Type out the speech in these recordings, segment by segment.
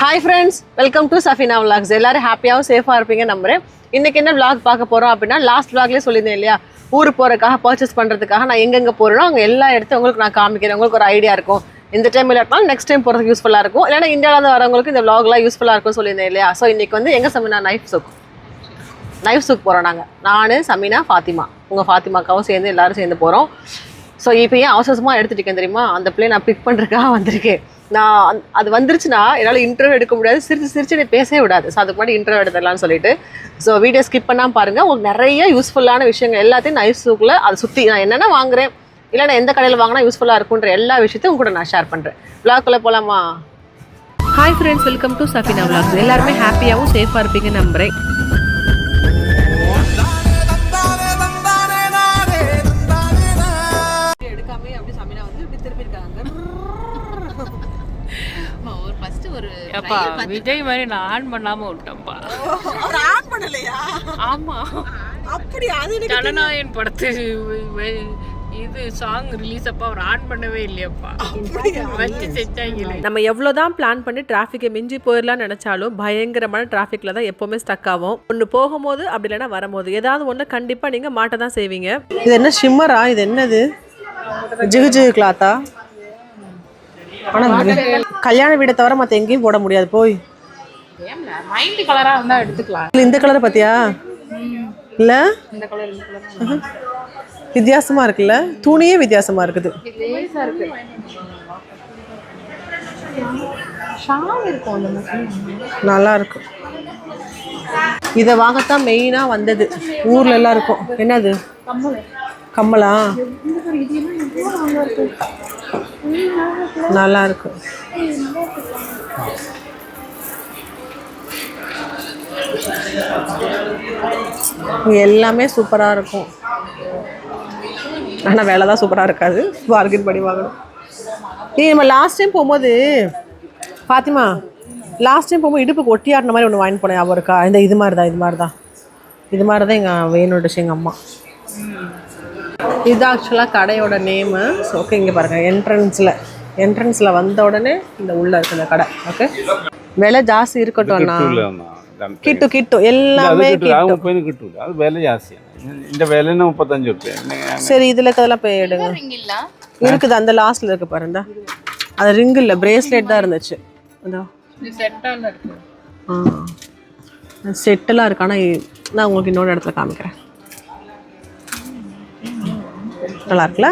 Hi friends, welcome to Safina Vlogs. எல்லாரும் ஹாப்பியாகவும் சேஃபாக இருப்பீங்க நம்புறேன். இன்னைக்கு என்ன vlog பார்க்க போகிறோம் அப்படின்னா லாஸ்ட் vlogலேயே சொல்லியிருந்தேன் இல்லையா, ஊருக்கு போகிறதுக்காக பர்ச்சேஸ் பண்ணுறதுக்காக நான் எங்கெங்கே போகிறேனோ அங்கே எல்லா இடத்தையும் உங்களுக்கு நான் காமிக்கிறேன். உங்களுக்கு ஒரு ஐடியா இருக்கும். இந்த டைம் இல்லாட்டினாலும் நெக்ஸ்ட் டைம் போகிறதுக்கு யூஸ்ஃபுல்லாக இருக்கும். இல்லைன்னா இந்தியாவிலேருந்து வரவங்களுக்கு இந்த vlogலாம் யூஸ்ஃபுல்லாக இருக்கும்னு சொல்லியிருந்தேன் இல்லையா. ஸோ இன்றைக்கி வந்து எங்கே சமீனா நைஃப் சூக் போகிறோம். நாங்கள் நான் சமீனா ஃபாத்திமா உங்கள் ஃபாத்திமாக்காவும் சேர்ந்து எல்லோரும் சேர்ந்து போகிறோம். ஸோ இப்போ ஏன் அவசரமாக எடுத்துகிட்டேன் தெரியுமா, அந்த பிள்ளை நான் பிக் பண்ணுறதுக்காக வந்திருக்கேன். நான் அது வந்துருச்சுன்னா என்னால் இன்டர்வியூ எடுக்க முடியாது, சிரிச்சு நீ பேசவே விடாது. ஸோ அதுக்கு முன்னாடி இன்டர்வியூ எடுத்துடலான்னு சொல்லிட்டு ஸோ வீடியோ ஸ்கிப் பண்ணாமல் பாருங்கள். உங்களுக்கு நிறைய யூஸ்ஃபுல்லான விஷயங்கள் எல்லாத்தையும் நைஃப் சூக்கில் அதை சுற்றி நான் என்னென்ன வாங்குறேன், இல்லை நான் எந்த கடையில் வாங்கினா யூஸ்ஃபுல்லாக இருக்குன்ற எல்லா விஷயத்தையும் கூட நான் ஷேர் பண்ணுறேன். விளாக்குள்ளே போகலாமா? Hi friends, welcome to Safina vlogs. எல்லாருமே ஹாப்பியாகவும் சேஃபாக இருப்பீங்க நம்புறேன். எடுக்காமே அப்படி சமீனா வந்து இப்படி திருப்பியிருக்காங்க. விஜய் மாதிரி நான் ஆன் பண்ணாம விட்டேன்ப்பா. ஆன் பண்ணலையா? ஆமா, அப்படி அது ஜனநாயகன் படத்து இது சாங் ரிலீஸ் அப்ப அவர் ஆன் பண்ணவே இல்லையாப்பா. வச்சு செஞ்சாங்களே. நம்ம எவ்வளோதான் பிளான் பண்ணி டிராஃபிக்கை மிஞ்சி போயிடலாம்னு நினைச்சாலும் பயங்கரமான டிராஃபிக்ல தான் எப்பவுமே ஸ்டக் ஆகும். ஒன்று போகும்போது அப்படி இல்லைன்னா வரும்போது ஏதாவது ஒன்று கண்டிப்பா நீங்க மாட்ட தான் செய்வீங்க. இது என்ன ஷிம்மரா? இது என்னது? ஜிகு கிளாத்தா? ஆனால் கல்யாண வீடை தவிர மற்ற எங்கேயும் போட முடியாது. போய் மைண்ட் கலரா இருந்தா எடுத்துக்கலாம். இல்லை இந்த கலரை பார்த்தியா? இல்லை இந்த கலர் வித்தியாசமா இருக்குல்ல, துணியே வித்தியாசமா இருக்குது. நல்லா இருக்கும். இதை வாங்கத்தான் மெயினா வந்தது. ஊர்ல எல்லாம் இருக்கும். என்னது? கம்மலா? நல்லா இருக்கும். எல்லாமே சூப்பரா இருக்கும். ஆனால் வேலை தான் சூப்பராக இருக்காது. பார்கென் பண்ணி வாங்கணும். நம்ம லாஸ்ட் டைம் போகும்போது ஃபாத்திமா இடுப்புக்கு ஒட்டி ஆடின மாதிரி ஒன்று வாங்கி போனேன். ஞாபகம் இருக்கா? இது மாதிரி தான் எங்கள் வேணும் டிஷ் எங்கள் அம்மா. இது ஆக்சுவலாக கடையோட நேமு. ஸோ ஓகே, இங்கே பாருங்கள், என்ட்ரன்ஸில் வந்த உடனே இந்த உள்ளே இருக்குது இந்த கடை. ஓகே, விலை ஜாஸ்தி இருக்கட்டும்ண்ணா. கிட்டு எல்லாமே கிட்டு. அது விலை ஜாஸ்தி. இந்த விலைன்னு 35 ரூபாய். சரி, இதில் இதெல்லாம் போய் எடுங்க. இருக்குது, அந்த லாஸ்ட்டில் இருக்கு பாருங்க. அது ரிங் இல்லை, பிரேஸ்லெட் தான் இருந்துச்சு. அதோ செட்டெல்லாம் இருக்கு. ஆனால் நான் உங்களுக்கு இன்னொரு இடத்துல காமிக்கிறேன். நல்லா இருக்குல்ல?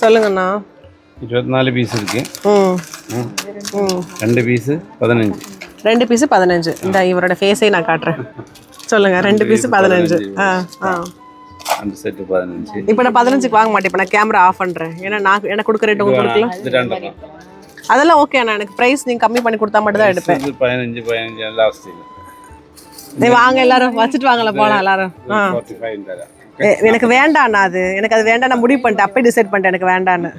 சொல்லுங்கண்ணா. 24 பீஸ் இருக்கு. 2 பீஸு 15. 2 பீஸு 15. இந்த இவரோட ஃபேஸை நான் காட்டுறேன். சொல்லுங்க. 2 பீஸு 15. அந்த செட்டு 15. இப்போ நான் 15க்கு வாங்க மாட்டேன். இப்போ நான் கேமரா ஆஃப் பண்ணுறேன். ஏன்னா எனக்கு கொடுக்குற ரேட் உங்களுக்கு கொடுக்கலாம். அதெல்லாம் ஓகே அண்ணா. எனக்கு ப்ரைஸ் நீங்கள் கம்மி பண்ணி கொடுத்தா மட்டும் தான் எடுப்பேன். 15 லாஸ்ட். நீ வாங்க, எல்லாரும் வச்சுட்டு வாங்கல போகலாம் எல்லாரும். எனக்கு வேண்டாண்ணா. எனக்கு அது வேண்டாம். நான் முடிவு பண்ணிட்டேன். அப்பயே டிசைட் பண்ணிட்டேன் எனக்கு வேண்டான்னு.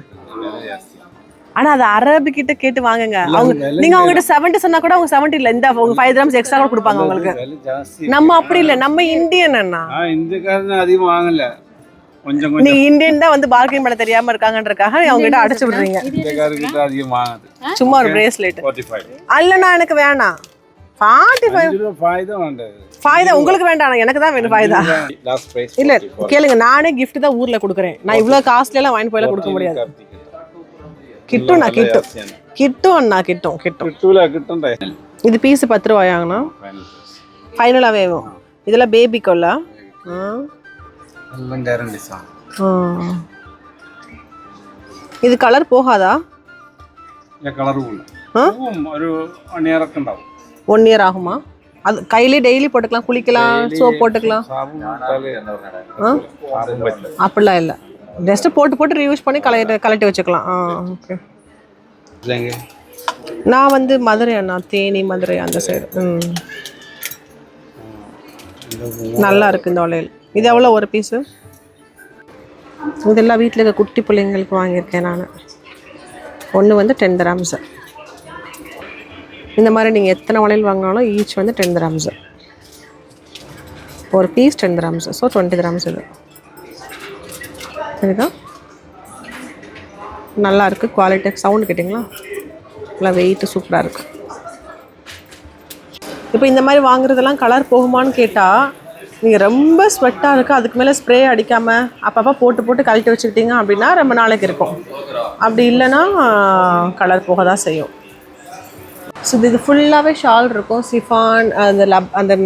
ஆனா அது அரபிக்கிட்ட கேட்டு வாங்குங்க. நீங்க அவங்ககிட்ட 70 சொன்னா கூட அவங்க 70 இல்ல, இந்த 5 கிராம்ஸ் எக்ஸ்ட்ரா கூட கொடுப்பாங்க உங்களுக்கு. நம்ம அப்படி இல்ல, நம்ம இந்தியன் அண்ணா. அதிகம் வாங்கல. நீ இந்தியன் தான் வந்து பார்கெயின் பண்ண தெரியாம இருக்காங்கன்றதுக்காக அவங்க கிட்ட அடைச்சு விடுறீங்க. சும்மா ஒரு பிரேஸ்லெட் அல்லண்ணா எனக்கு வேணாம். 45 ஃபாய்தா உங்களுக்கு வேண்டாம், எனக்கு தான் வேணும் ஃபாய்தா. இல்ல கேளுங்க, நானே கிஃப்ட் தான் ஊர்ல கொடுக்குறேன். நான் இவ்வளவு காஸ்ட்லி எல்லாம் வாங்கி போயெல்லாம் கொடுக்க முடியாது. கிட்டும் இது பீஸ் 10 ரூபாயாங்கண்ணா. ஃபைனலாகவே வேணும். இதெல்லாம் பேபி கொல்லா. இது கலர் போகாதா? 1 இயர் ஆகுமா? அது கையிலே டெய்லி போட்டுக்கலாம், குளிக்கலாம், சோப் போட்டுக்கலாம். அப்படிலாம் இல்லை, ஜஸ்ட் போட்டு ரியூஸ் பண்ணி கலட்டி வச்சுக்கலாம். ஓகே. நான் வந்து மதுரை அண்ணா, தேனி மதுரை அந்த சைடு. நல்லா இருக்கு இந்த வளையல். இது எவ்வளோ ஒரு பீஸு? இதெல்லாம் வீட்டில் இருக்க குட்டி பிள்ளைங்களுக்கு வாங்கியிருக்கேன் நான். ஒன்று வந்து 10 கிராம்ஸு. இந்த மாதிரி நீங்கள் எத்தனை வளையல் வாங்கினாலும் ஈச் வந்து 10 கிராம்ஸு. ஒரு பீஸ் 10 கிராம்ஸு. ஸோ 20 கிராம்ஸ் இது. சரிதா? நல்லா இருக்குது குவாலிட்டி. சவுண்டு கேட்டிங்களா? நல்லா வெயிட்டு சூப்பராக இருக்குது. இப்போ இந்த மாதிரி வாங்குறதெல்லாம் கலர் போகுமான்னு கேட்டால், நீங்கள் ரொம்ப ஸ்வெட்டாக இருக்குது, அதுக்கு மேலே ஸ்ப்ரே அடிக்காமல் அப்பப்போ போட்டு கழட்டி வச்சுக்கிட்டீங்க அப்படின்னா ரொம்ப நாளைக்கு இருக்கும். அப்படி இல்லைன்னா கலர் போக தான் செய்யும். ஸோ இது ஃபுல்லாகவே ஷால் இருக்கும், சிஃபான், அந்த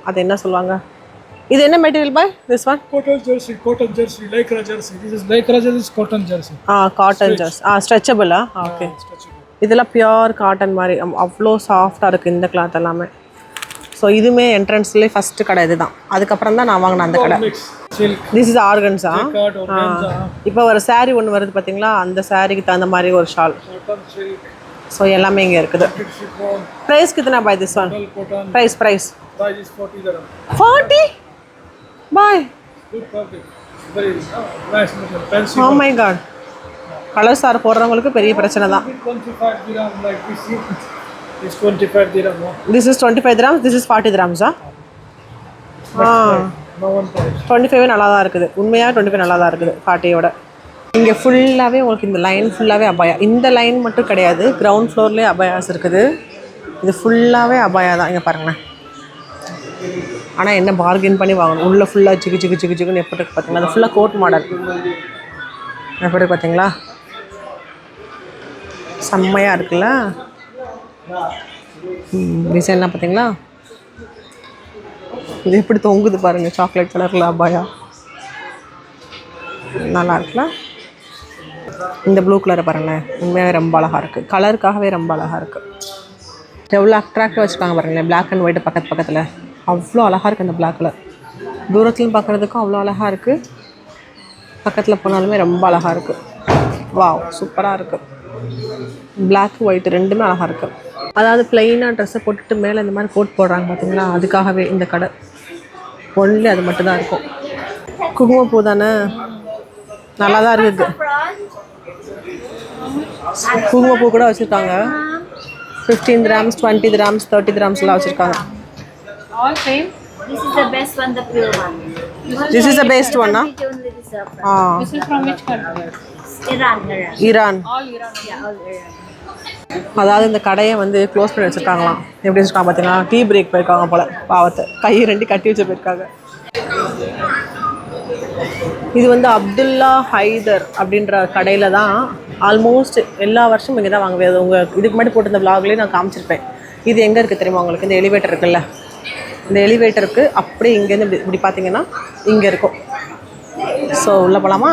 அது என்ன சொல்லுவாங்க, இது என்ன material bye? This one cotton jersey, lycra jersey. This is lycra jersey, this is cotton jersey. Cotton jersey. ஸ்ட்ரெச்சபிளா? ஓகே. இதெல்லாம் பியோர் காட்டன் மாதிரி அவ்வளோ சாஃப்டாக இருக்குது இந்த கிளாத் எல்லாமே. ஸோ இதுவுமே என்ட்ரன்ஸ்லேயே ஃபஸ்ட்டு கடை இது தான். அதுக்கப்புறம் தான் நான் வாங்கினேன் அந்த கடை. This is organza? இப்போ ஒரு சாரீ ஒன்று வருது பார்த்தீங்களா, அந்த சாரீக்கு தகுந்த மாதிரி ஒரு ஷால். ஸோ எல்லாமே இங்கே இருக்குது. ப்ரைஸ் கித்தனா பாய் this one? Price Price is 40 dirham. 40 பாய். Good fabric. Very nice material. Fancy. Oh my god. Colour sir போடுறவங்களுக்கு பெரிய பிரச்சனை தான். 25 dirham like this. It's 25 dirham. This is 25 dirhams, this is 40 dirhams. No one price. 25 நல்லா தான் இருக்குது. உண்மையாக 25 நல்லா தான் இருக்குது 40யோட. இங்கே ஃபுல்லாகவே உங்களுக்கு இந்த லைன் ஃபுல்லாகவே அபாயா. இந்த லைன் மட்டும் கிடையாது, கிரவுண்ட் ஃப்ளோர்லேயே அபாயாஸ் இருக்குது. இது ஃபுல்லாகவே அபாயா தான். இங்கே பாருங்களேன். ஆனால் என்ன பார்கெயின் பண்ணி வாங்கணும். உள்ளே ஃபுல்லாக சிக்குன்னு எப்படி இருக்குது பார்த்தீங்களா? அது ஃபுல்லாக கோட் மாடல் எப்படி பார்த்தீங்களா? செம்மையாக இருக்குல்ல டிசைன்லாம் பார்த்தீங்களா? இது எப்படி தொங்குது பாருங்கள், சாக்லேட் கலரில் அபாயா. நல்லா இருக்குல்ல? இந்த ப்ளூ கலரை பாருங்களேன், உண்மையாகவே ரொம்ப அழகாக இருக்குது. கலருக்காகவே ரொம்ப அழகாக இருக்குது. எவ்வளோ அட்ராக்டிவாக வச்சுருக்காங்க பாருங்களேன். பிளாக் அண்ட் ஒயிட்டு பக்கத்தில் அவ்வளோ அழகாக இருக்குது. அந்த பிளாக் கலர் தூரத்துலையும் பார்க்குறதுக்கும் அவ்வளோ அழகாக இருக்குது, பக்கத்தில் போனாலுமே ரொம்ப அழகாக இருக்குது. வாவ், சூப்பராக இருக்குது. பிளாக் ஒயிட் ரெண்டுமே அழகாக இருக்குது. அதாவது ப்ளெயினாக ட்ரெஸ்ஸை போட்டுட்டு மேலே இந்த மாதிரி கோட் போடுறாங்க பார்த்தீங்களா, அதுக்காகவே இந்த கடை ஒன்லி அது மட்டும்தான் இருக்கும். குங்குமப்பூ தானே, நல்லா தான் இருக்குது. குங்குமப்பூ கூட வச்சுருக்காங்க. 15 dirhams, 20 dirhams, 30 dirhamsலாம் வச்சுருக்காங்க. All same. This is the best one, the pure one. This is the best one, huh? This is from which country? Iran. All Iran. Yeah, all Iran. அதாவது இந்த கடையை வந்து க்ளோஸ் பண்ணி வச்சுருக்காங்களாம். எப்படி வச்சுருக்காங்க பார்த்தீங்கன்னா, டீ பிரேக் போயிருக்காங்க போல், பாவத்தை கை ரெண்டு கட்டி வச்சு போயிருக்காங்க. இது வந்து அப்துல்லா ஹைதர் அப்படின்ற கடையில் தான் ஆல்மோஸ்ட் எல்லா வருஷமும் இங்கே தான் வாங்குவேன். அது உங்கள் இதுக்கு முன்னாடி போட்டிருந்த விளாக்லேயே நான் காமிச்சிருப்பேன். இது எங்கே இருக்குது தெரியுமா உங்களுக்கு? இந்த எலிவேட்டர் இருக்குல்ல, இந்த எலிவேட்டருக்கு அப்படியே இங்கேருந்து இப்படி பார்த்தீங்கன்னா இங்கே இருக்கும். ஸோ உள்ளே போகலாமா?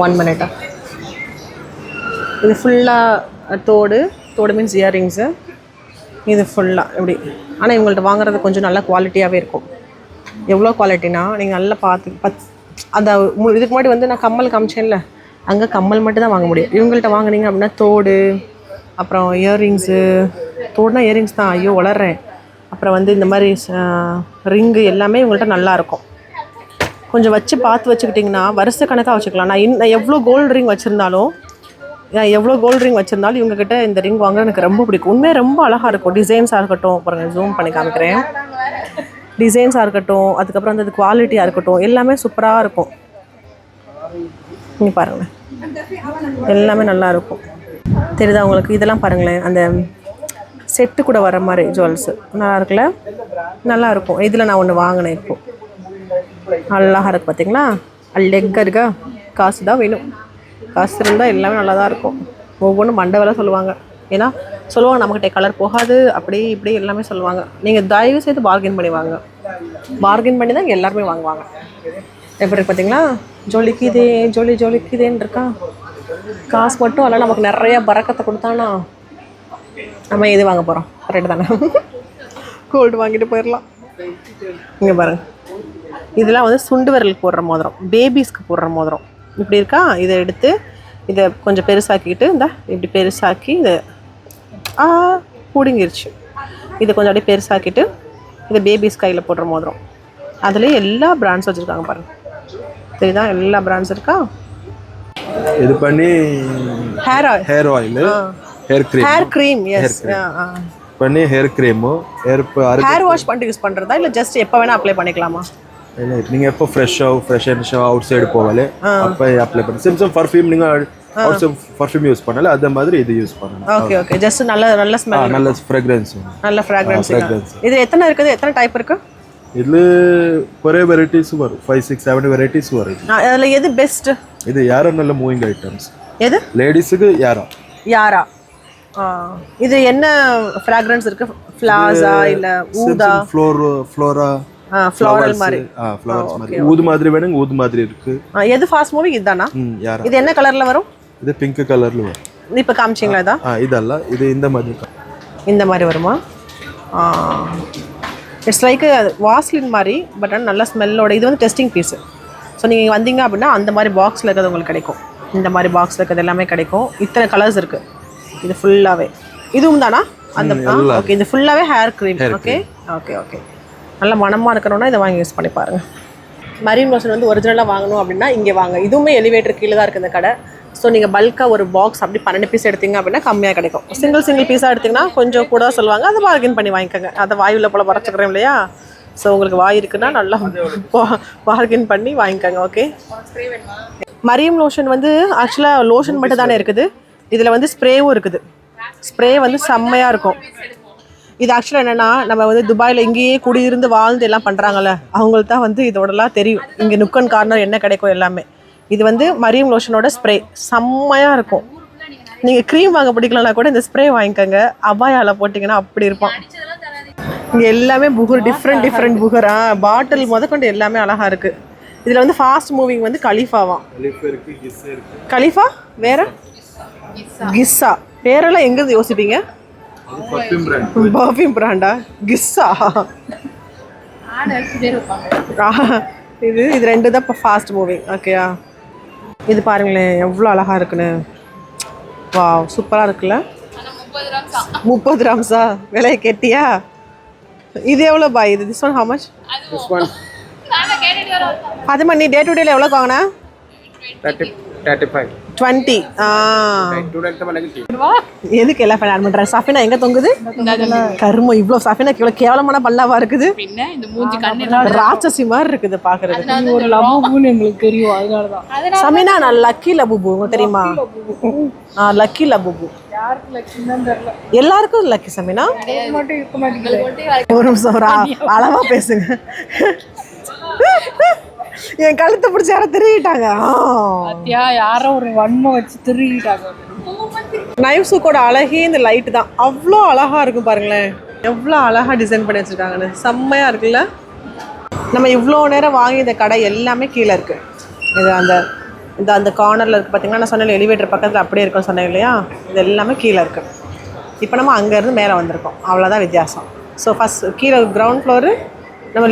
1 minute. இது ஃபுல்லாக தோடு மீன்ஸ் இயரிங்ஸு. இது ஃபுல்லாக எப்படி, ஆனால் இவங்கள்ட்ட வாங்குறது கொஞ்சம் நல்ல குவாலிட்டியாகவே இருக்கும். எவ்வளோ குவாலிட்டினா நீங்கள் நல்லா பார்த்து அந்த இதுக்கு முன்னாடி வந்து நான் கம்மல் காமிச்சேன்ல, அங்கே கம்மல் மட்டும் தான் வாங்க முடியும். இவங்கள்ட்ட வாங்கினீங்க அப்படின்னா தோடு, அப்புறம் இயரிங்ஸு, தோடுனா இயரிங்ஸ் தான், ஐயோ வளர்றேன். அப்புறம் வந்து இந்த மாதிரி ரிங்கு எல்லாமே இவங்கள்ட்ட நல்லாயிருக்கும். கொஞ்சம் வச்சு பார்த்து வச்சுக்கிட்டிங்கன்னா வருஷ கணக்காக வச்சுக்கலாம். நான் எவ்வளோ கோல்டு ரிங் வச்சுருந்தாலும் இவங்ககிட்ட இந்த ரிங் வாங்க எனக்கு ரொம்ப பிடிக்கும். உண்மையாக ரொம்ப அழகாக இருக்கும். டிசைன்ஸாக இருக்கட்டும், அப்புறம் ஜூம் பண்ணி காமிக்கிறேன். டிசைன்ஸாக இருக்கட்டும், அதுக்கப்புறம் அந்த குவாலிட்டியாக இருக்கட்டும், எல்லாமே சூப்பராக இருக்கும். நீங்கள் பாருங்களேன், எல்லாமே நல்லாயிருக்கும். தெரியுதா உங்களுக்கு? இதெல்லாம் பாருங்களேன், அந்த செட்டு கூட வர மாதிரி ஜுவல்ஸு நல்லா இருக்குல்ல, நல்லாயிருக்கும். இதில் நான் ஒன்று வாங்கினேன் இப்போது, அழகாக இருக்குது பார்த்தீங்களா? லெக்காக இருக்கா? காசு தான் வேணும், காசு இருந்தால் எல்லாமே நல்லா தான் இருக்கும். ஒவ்வொன்றும் மண்டவெல்லாம் சொல்லுவாங்க. ஏன்னா சொல்லுவாங்க நம்மக்கிட்ட கலர் போகாது, அப்படி இப்படி எல்லாமே சொல்லுவாங்க. நீங்கள் தயவு செய்து பார்கெயின் பண்ணி வாங்க. பார்கெயின் பண்ணி தான் எல்லாருமே வாங்குவாங்க. எப்படி பார்த்தீங்களா? ஜொலிக்குதேன்னு இருக்கா. காசு மட்டும் அல்ல, நமக்கு நிறையா பறக்கத்தை கொடுத்தானா நம்ம எது வாங்க போகிறோம்? கரெக்டு தானே? கோல்டு வாங்கிட்டு போயிடலாம். இங்கே பாருங்கள், இதெல்லாம் வந்து சுண்டு விரலுக்கு போடுற மோதிரம், பேபிஸ்க்கு போடுற மோதிரம். இப்படி இருக்கா? இதை எடுத்து இதை கொஞ்சம் பெருசாக்கிட்டு இப்படி பெருசாக்கி இதை பிடுங்கிருச்சு. இதை கொஞ்சம் அப்படியே பெருசாக்கிட்டு இதை பேபிஸ் கையில் போடுற மோதிரம். அதுலேயே எல்லா பிராண்ட்ஸ் வச்சுருக்காங்க பாருங்கள். தெரியுதா? எல்லா பிராண்ட்ஸ் இருக்கா. இது பண்ணி hair oil, hair cream. Yes, பண்ணி ஹேர் க்ரீமு ஹேர் வாஷ் பண்ணிட்டு யூஸ் பண்ணுறதா இல்லை ஜஸ்ட் எப்போ வேணால் அப்ளை பண்ணிக்கலாமா? நீங்கள் எப்போ fresh and show outside போவாலே அப்போ அப்ளை பண்ணி சிம்சம் பர்ஃப்யூம் நீங்கள் அவுட் சைட் பர்ஃப்யூம் யூஸ் பண்ணல அதே மாதிரி இது யூஸ் பண்ணணும். ஓகே ஓகே ஜஸ்ட் நல்ல ஸ்மெல் நல்ல ஃப்ராக்ரன்ஸ். நல்ல ஃப்ராக்ரன்ஸ். இது எத்தனை இருக்குது, எத்தனை டைப் இருக்கு? இதுல ஒரே வெரைட்டிஸ் வரும், 5 6 7 வெரைட்டிஸ் வரும். அதுல எது பெஸ்ட்? இது யாரா நல்ல மூவிங் ஐட்டம்ஸ். எது லேடிஸ்க்கு யாரா. இது என்ன ஃப்ராக்ரன்ஸ் இருக்கு? ஃப்ளாஸா இல்ல ஊதா? ஃப்ளோரா ஃப்ளோரல் மாதிரி. ஃப்ளவர்ஸ் மாதிரி. ஊது மாதிரி வேணும், ஊது மாதிரி இருக்கு. எது ஃபாஸ்ட் மூவிங் இதுதானா? யாரா. இது என்ன கலர்ல வரும்? இது பிங்க் கலர்ல வரும். இப்ப காமிச்சீங்களா இதா? இதல்ல, இது இந்த மாதிரி வருமா? இட்ஸ் லைக் வாஸ்லின் மாதிரி, பட் ஆனால் நல்ல ஸ்மெல்லோட. இது வந்து டெஸ்டிங் பீஸு. ஸோ நீங்கள் வந்தீங்க அப்படின்னா அந்த மாதிரி பாக்ஸில் இருக்கிறது உங்களுக்கு கிடைக்கும். இந்த மாதிரி பாக்ஸில் இருக்கிறது எல்லாமே கிடைக்கும். இத்தனை கலர்ஸ் இருக்குது. இது ஃபுல்லாகவே இதுவும் தானா? அந்த ஓகே, இது ஃபுல்லாகவே hair cream. Okay okay okay நல்ல மனமாக இருக்கணும்னா இதை வாங்கி யூஸ் பண்ணி பாருங்கள். மரீன் லோஷன் வந்து ஒரிஜினலாக வாங்கணும் அப்படின்னா இங்கே வாங்க. இதுவுமே எலிவேட்டர் கீழே தான் இருக்குது இந்த கடை. ஸோ நீங்கள் பல்காக ஒரு பாக்ஸ் அப்படி 12 பீஸ் எடுத்தீங்க அப்படின்னா கம்மியாக கிடைக்கும். சிங்கிள் பீஸாக எடுத்திங்கன்னா கொஞ்சம் கூட சொல்லுவாங்க. அதை பார்கின் பண்ணி வாங்கிக்கோங்க. அதை வாயுவில் போல் பறச்சுக்கிறோம் இல்லையா? ஸோ உங்களுக்கு வாய் இருக்குன்னா நல்லா பார்கின் பண்ணி வாங்கிக்கோங்க. ஓகே. மரீன் லோஷன் வந்து ஆக்சுவலாக லோஷன் மட்டும் தானே இருக்குது. இதில் வந்து ஸ்ப்ரேவும் இருக்குது. ஸ்ப்ரே வந்து செம்மையாக இருக்கும். இது ஆக்சுவலாக என்னென்னா, நம்ம வந்து துபாயில் இங்கேயே குடியிருந்து வாழ்ந்து எல்லாம் பண்ணுறாங்கல்ல, அவங்களுக்கு தான் வந்து இதோடலாம் தெரியும். இங்கே நுக்கன் கார்னர் என்ன கிடைக்கும் எல்லாமே. இது வந்து மரீன் லோஷனோட ஸ்ப்ரே செம்மையாக இருக்கும். நீங்கள் க்ரீம் வாங்க பிடிக்கலனா கூட இந்த ஸ்ப்ரே வாங்கிக்கோங்க. அபாயாவில் போட்டிங்கன்னா அப்படி இருப்பான். இங்கே எல்லாமே புகர், டிஃப்ரெண்ட் புகர். பாட்டில் முதற்கொண்டு எல்லாமே அழகாக இருக்குது. இதில் வந்து ஃபாஸ்ட் மூவிங் வந்து கலீஃபாவாம். கலீஃபா வேற கிஸ்ஸா. பேரெல்லாம் எங்கேருந்து யோசிப்பீங்க? பர்ஃப்யூம் பிராண்டா? கிஸ்ஸா. இது ரெண்டு தான் இப்போ ஃபாஸ்ட் மூவிங். ஓகேயா? இது பாருங்களேன் எவ்வளோ அழகாக இருக்குன்னு. வா, சூப்பராக இருக்குல்ல. 30 கிராம்ஸா? விலையை கேட்டியா? இது எவ்வளோ பாய்? இது திஸ் ஒன் ஹவ் மச்? அது மாதிரி டே டு டேல எவ்வளோ வாங்கினா? 20. எதுக்கு எல்லாம் ஆட் பண்ற? சஃபினா எங்க தொங்குது? கருமம், இவ்வளோ சஃபினா இவ்வளோ கேவலமான பல்லாவா இருக்குது. ராட்சசி மாதிரி இருக்குது பாக்குறது. ஒரு லபுபுன்னு எங்களுக்கு தெரியும், அதனாலதான். சமினா நான் லக்கி லபுபு, உங்களுக்கு தெரியுமா? லக்கி லபுபு எல்லாருக்கும் லக்கி. சமினா ஒரு நிமிஷம் அளவா பேசுங்க. என் கழுத்தை பிடிச்சி யாரும் திருவிட்டாங்க. யாரோ ஒரு வன்மம் வச்சு திருவிட்டாங்க. நைஃப் சூக்கோட அழகே இந்த லைட்டு தான். அவ்வளோ அழகாக இருக்கும் பாருங்களேன். எவ்வளோ அழகாக டிசைன் பண்ணி வச்சுருக்காங்கன்னு. செம்மையாக இருக்குல்ல. நம்ம இவ்வளோ நேரம் வாங்கி இந்த கடை எல்லாமே கீழே இருக்குது. இது அந்த கார்னரில் இருக்குது பார்த்தீங்கன்னா, நான் சொன்னேன் எலிவேட்டர் பக்கத்தில் அப்படியே இருக்குன்னு சொன்னேன் இல்லையா? இது எல்லாமே கீழே இருக்குது. இப்போ நம்ம அங்கேருந்து மேலே வந்திருக்கோம், அவ்வளோதான் வித்தியாசம். ஸோ ஃபஸ்ட் கீழே கிரவுண்ட் ஃப்ளோரு நம்ம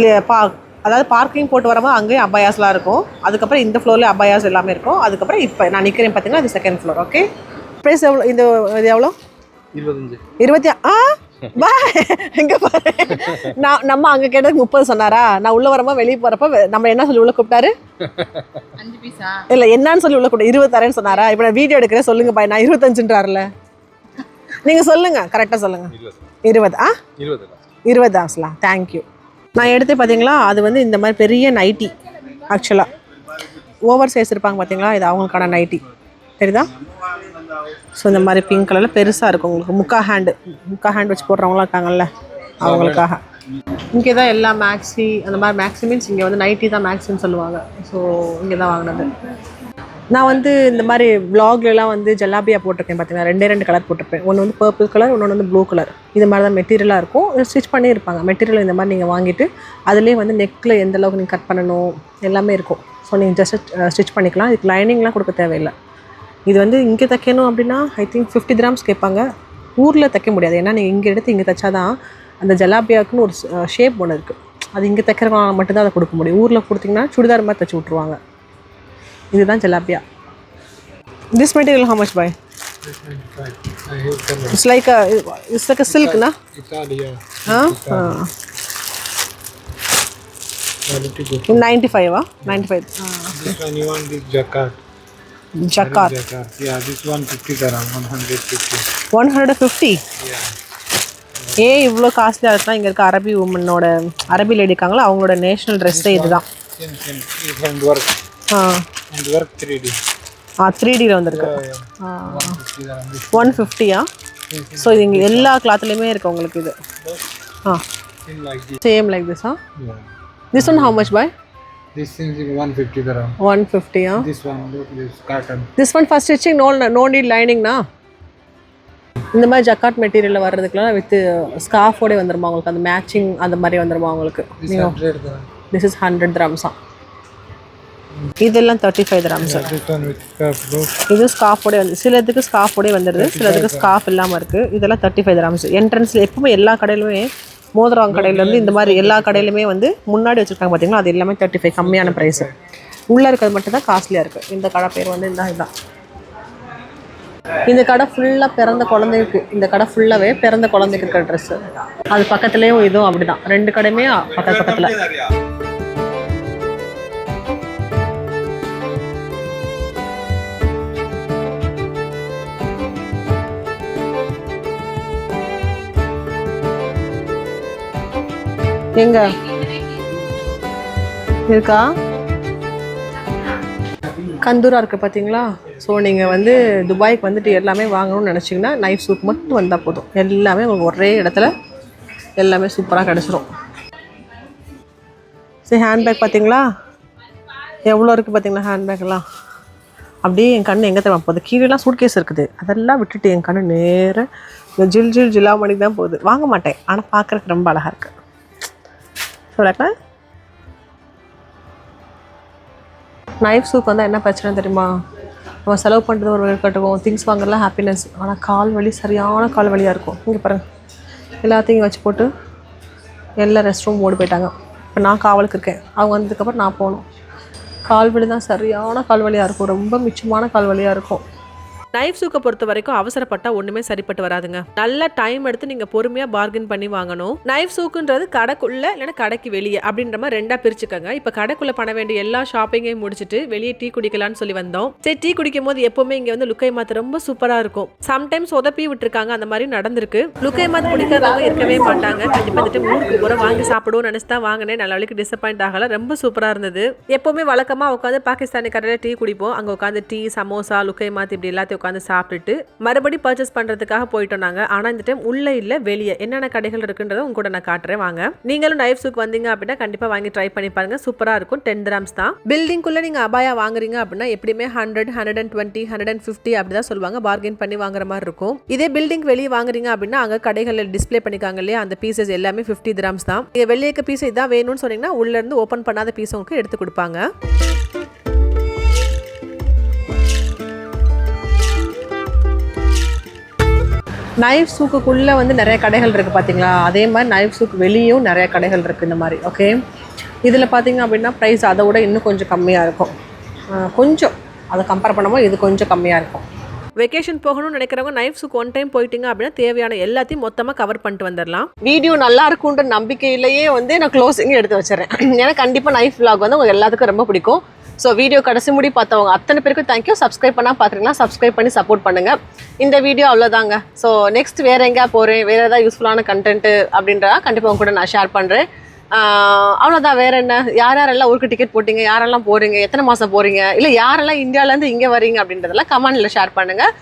அதாவது பார்க்கிங் போட்டு வரும்போது அங்கேயும் அபாயாஸ்லாம் இருக்கும். அதுக்கப்புறம் இந்த ஃப்ளோரில் அபாயாஸ் எல்லாமே இருக்கும். அதுக்கப்புறம் இப்போ நான் நிற்கிறேன் பார்த்தீங்கன்னா அது செகண்ட் ஃப்ளோர். ஓகே. ப்ரைஸ் எவ்வளோ? இது எவ்வளோ? 20. பா எங்கே பாரு. நம்ம அங்கே கேட்டதுக்கு 30 சொன்னாரா? நான் உள்ளே வரும்போது வெளியே போகிறப்ப நம்ம என்ன சொல்லி உள்ளே கூப்பிட்டாரு? 5 பீஸா இல்லை, என்னன்னு சொல்லி உள்ளே கூப்பிட்டு 20 தரேன்னு சொன்னாரா? இப்போ நான் வீடியோ எடுக்கிறேன், சொல்லுங்க பாய். நான் 25ன்றாருல, நீங்கள் சொல்லுங்கள், கரெக்டாக சொல்லுங்கள். 20. 20 ஆசலாம். தேங்க்யூ. நான் எடுத்து பார்த்தீங்களா, அது வந்து இந்த மாதிரி பெரிய நைட்டி. ஆக்சுவலாக ஓவர் சைஸ் இருப்பாங்க பார்த்தீங்களா, இது அவங்களுக்கான நைட்டி. தெரியுதா? ஸோ இந்த மாதிரி பிங்க் கலரில் பெருசாக இருக்கும். உங்களுக்கு முக்கா ஹேண்ட் வச்சு போடுறவங்களாம் இருக்காங்கல்ல, அவங்களுக்காக. இங்கே தான் எல்லா மேக்ஸி அந்த மாதிரி. மேக்ஸி மீன்ஸ் இங்கே வந்து நைட்டி தான் மேக்ஸின்னு சொல்லுவாங்க. ஸோ இங்கே தான் வாங்கினது. நான் வந்து இந்த மாதிரி விலாக்லாம் வந்து ஜல்லாபியா போட்டிருக்கேன் பார்த்தீங்கன்னா. 2 கலர் போட்டிருப்பேன். ஒன்று வந்து பர்பிள் கலர், இன்னொன்று வந்து ப்ளூ கலர். இது மாதிரி தான் மெட்டீரியலாக இருக்கும். ஸ்டிச் பண்ணியிருப்பாங்க. மெட்டீரியல் இந்த மாதிரி நீங்கள் வாங்கிட்டு அதுலேயே வந்து நெக்கில் எந்த அளவுக்கு நீங்கள் கட் பண்ணணும் எல்லாமே இருக்கும். ஸோ நீங்கள் ஜஸ்ட் ஸ்டிச் பண்ணிக்கலாம். இதுக்கு லைனிங்லாம் கொடுக்க தேவையில்லை. இது வந்து இங்கே தைக்கணும் அப்படின்னா ஐ திங்க் 50 கிராம்ஸ் கேட்பாங்க. ஊரில் தைக்க முடியாது. ஏன்னா நீங்கள் இங்கே எடுத்து இங்கே தைச்சாதான் அந்த ஜலாபியாவுக்குன்னு ஒரு ஷேப் ஒன்று இருக்குது. அது இங்கே தைக்கிறவங்க மட்டும்தான் அதை கொடுக்க முடியும். ஊரில் கொடுத்திங்கன்னா சுடிதார் மாதிரி தைச்சி விட்ருவாங்க. இதுதான் ஜலாபியா. This material how much buy? It's like a silk, na? Italia. Huh? 95, 95. This one you want this jacquard. Jacquard. Yeah, this 150 dirham, 150. 150? Yeah. இவ்வளோ காஸ்ட்லியாக இருக்குன்னா இங்கே இருக்க அரபி லேடி இருக்காங்களா, அவங்களோட நேஷ்னல் ட்ரெஸ்ஸே இதுதான். And work 3D. 3Dல வந்திருக்கு 150. ஸோ இது இங்கே எல்லா கிளாத்லேயுமே இருக்குது உங்களுக்கு இது. Same like this. This one how much bye? This thing is 150 dirham. 150. This one, look, this cotton. This one for stitching, no need lining na. இந்த மாதிரி ஜக்காட் மெட்டீரியலில் வர்றதுக்குலாம் வித் ஸ்கார்ஃபோட வந்துருமா உங்களுக்கு, அந்த மேட்சிங் அந்த மாதிரி வந்துருமா உங்களுக்கு. This is 100 dirhams. இதெல்லாம் 35 dirhams. இது ஸ்கார்ஃபோட வந்து சிலதுக்கு ஸ்கார்ஃபோட வந்துடுது, சிலதுக்கு ஸ்கார்ஃப் இல்லாமல் இருக்குது. இதெல்லாம் 35 dirhams. என்ட்ரன்ஸில் எப்பவுமே எல்லா கடையிலுமே மோதிரம் கடையிலேருந்து இந்த மாதிரி எல்லா கடையிலுமே வந்து முன்னாடி வச்சுருக்காங்க பார்த்தீங்களா, அது எல்லாமே 35 கம்மியான ப்ரைஸு. உள்ளே இருக்கிறது மட்டும் தான் காஸ்ட்லியாக இருக்குது. இந்த கடை பேர் வந்து இதுதான். இந்த கடை ஃபுல்லாக பிறந்த குழந்தைக்கு, இந்த கடை ஃபுல்லாகவே பிறந்த குழந்தைக்கு இருக்கிற ட்ரெஸ்ஸு. அது பக்கத்துலேயும் இதுவும் அப்படி தான், 2 கடையுமே பக்கத்தில். எங்க இருக்கா கந்தூரா இருக்குது பார்த்தீங்களா. ஸோ நீங்கள் வந்து துபாய்க்கு வந்துட்டு எல்லாமே வாங்கணும்னு நினச்சிங்கன்னா நைஃப் சூக் மட்டும் வந்தால் போதும், எல்லாமே உங்களுக்கு ஒரே இடத்துல எல்லாமே சூப்பராக கிடச்சிரும். சரி, ஹேண்ட்பேக் பார்த்தீங்களா எவ்வளோ இருக்குது பார்த்தீங்களா ஹேண்ட்பேக்லாம். அப்படியே என் கண்ணு எங்கே தர போகுது, கீழேலாம் சூட்கேஸ் இருக்குது, அதெல்லாம் விட்டுட்டு என் கண்ணு நேராக ஜில் ஜில்லாமணிக்கு தான் போகுது. வாங்க மாட்டேன், ஆனால் பார்க்குறதுக்கு ரொம்ப அழகாக இருக்குது. சொல்லுறேன், நைஃப் சூக் வந்தால் என்ன பிரச்சனை தெரியுமா, நம்ம செலவு பண்ணுறது ஒரு கட்டுவோம், திங்ஸ் வாங்கலாம் ஹாப்பினஸ், ஆனால் கால் வலி சரியான கால் வலியாக இருக்கும். இங்கே பாருங்கள், எல்லாத்தையும் வச்சு போட்டு எல்லா ரெஸ்ட் ரூம் ஓடி போயிட்டாங்க. இப்போ நான் காவலுக்கு இருக்கேன், அவங்க வந்ததுக்கப்புறம் நான் போகணும். கால் வலி தான் சரியான கால் வலியாக இருக்கும், ரொம்ப மிச்சமான கால் வலியாக இருக்கும். நைஃப் சூக்கை பொறுத்த வரைக்கும் அவசரப்பட்டா ஒண்ணுமே சரிப்பட்டு வராதுங்க. நல்ல டைம் எடுத்து நீங்க பொறுமையா பார்கெயின் பண்ணி வாங்கணும். நைஃப் சூக்குன்றது கடைக்குள்ள இல்லைன்னா கடைக்கு வெளியே அப்படின்ற மாதிரி 2ஆ பிரிச்சுக்கோங்க. இப்ப கடைக்குள்ள பண்ண வேண்டிய எல்லா ஷாப்பிங்கையும் முடிச்சுட்டு வெளியே டீ குடிக்கலாம்னு சொல்லி வந்தோம். சரி, டீ குடிக்கும் போது எப்பவுமே இங்க வந்து லுக்கை மாத்து ரொம்ப சூப்பரா இருக்கும். சம்டைம்ஸ் உதப்பி விட்டுருக்காங்க, அந்த மாதிரி நடந்திருக்கு. லுக்கை மாத்து குடிக்கிறவங்க இருக்கவே மாட்டாங்க. கண்டிப்பா வந்துட்டு ஊருக்கு போற வாங்கி சாப்பிடுவோம் நினைச்சு தான் வாங்கினேன். நல்ல வழிக்கு டிசப்பாயிண்ட் ஆகல, ரொம்ப சூப்பரா இருந்தது. எப்பவுமே வழக்கமா உட்காந்து பாகிஸ்தானி கடையில டீ குடிப்போம். அங்க உட்காந்து டீ, சமோசா, லுக்கை மாத்து இப்படி எல்லாத்தையும் உட்காந்து சாப்பிட்டுட்டு மறுபடியும் பர்ச்சேஸ் பண்றதுக்காக போயிட்டோம் நாங்க. ஆனா இந்த டைம் உள்ள இல்ல, வெளியே என்னென்ன கடைகள் இருக்குன்றத உங்க கூட நான் காட்டுறேன் வாங்க. நீங்களும் நைஃப் சூக் வந்தீங்க அப்படின்னா கண்டிப்பா வாங்கி ட்ரை பண்ணி பாருங்க, சூப்பரா இருக்கும். 10 dirhams தான். பில்டிங் குள்ள நீங்க அபாயா வாங்குறீங்க அப்படின்னா எப்படியுமே 100, 120, 150 அப்படிதான் சொல்லுவாங்க. பார்கெயின் பண்ணி வாங்குற மாதிரி இருக்கும். இதே பில்டிங் வெளியே வாங்குறீங்க அப்படின்னா அங்க கடைகள்ல டிஸ்பிளே பண்ணிக்காங்க இல்லையா, அந்த பீசஸ் எல்லாமே 50 dirhams தான். நீங்க வெளியே இருக்க பீஸ் இதான் வேணும்னு சொன்னீங்கன்னா உள்ள இருந்து ஓபன் பண்ணாத பீஸ் உங்களுக்கு எடுத்து கொடுப்பாங்க. நைஃப் சூக்குக்குள்ளே வந்து நிறைய கடைகள் இருக்குது பார்த்தீங்களா, அதே மாதிரி நைஃப் சூக் வெளியும் நிறைய கடைகள் இருக்குது இந்த மாதிரி. ஓகே, இதில் பார்த்தீங்க அப்படின்னா ப்ரைஸ் அதை விட இன்னும் கொஞ்சம் கம்மியாக இருக்கும். கொஞ்சம் அதை கம்பேர் பண்ணும்போது இது கொஞ்சம் கம்மியாக இருக்கும். வெக்கேஷன் போகணும்னு நினைக்கிறவங்க நைஃப் சூக் 1 டைம் போயிட்டீங்க அப்படின்னா தேவையான எல்லாத்தையும் மொத்தமாக கவர் பண்ணிட்டு வந்துடலாம். வீடியோ நல்லா இருக்குன்ற நம்பிக்கையிலேயே வந்து நான் க்ளோசிங் எடுத்து வச்சுறேன். ஏன்னா கண்டிப்பாக நைஃப் vlog வந்து உங்கள் எல்லாத்துக்கும் ரொம்ப பிடிக்கும். ஸோ வீடியோ கடைசி முடி பார்த்தவங்க அத்தனை பேருக்கும் தேங்க்யூ. சப்ஸ்கிரைப் பண்ணால் பார்க்குறீங்களா, சப்ஸ்கிரைப் பண்ணி சப்போர்ட் பண்ணுங்கள். இந்த வீடியோ அவ்வளோதாங்க. ஸோ நெக்ஸ்ட் வேறு எங்கேயா போகிறேன், வேறு ஏதாவது யூஸ்ஃபுல்லான கண்டென்ட்டு அப்படின்றதா கண்டிப்பாக உங்க கூட நான் ஷேர் பண்ணுறேன். அவ்வளோதான். வேறு என்ன, யாரெல்லாம் ஊருக்கு டிக்கெட் போட்டிங்க, யாரெல்லாம் போகிறீங்க, எத்தனை மாதம் போகிறீங்க, இல்லை யாரெல்லாம் இந்தியாவிலேருந்து இங்கே வரீங்க அப்படின்றதெல்லாம் கமெண்டில் ஷேர் பண்ணுங்கள்.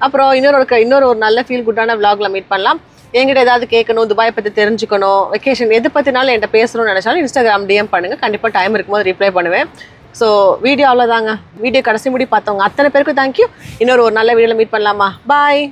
அப்புறம் இன்னொரு ஒரு நல்ல ஃபீல் குட்டான vlogல மீட் பண்ணலாம். என்கிட்ட ஏதாவது கேட்கணும், துபாய் பற்றி தெரிஞ்சுக்கணும், வெக்கேஷன் எது பற்றினாலும் என்கிட்ட பேசணும்னு நினச்சாலும் இன்ஸ்டாகிராம் DM பண்ணுங்கள், கண்டிப்பாக டைம் இருக்கும்போது ரிப்ளை பண்ணுவேன். ஸோ வீடியோ அவ்வளோதாங்க. வீடியோ கடைசி முடி பார்த்தவங்க அத்தனை பேருக்கும் தேங்க்யூ. இன்னொரு நல்ல வீடியோவில் மீட் பண்ணலாமா? பாய்.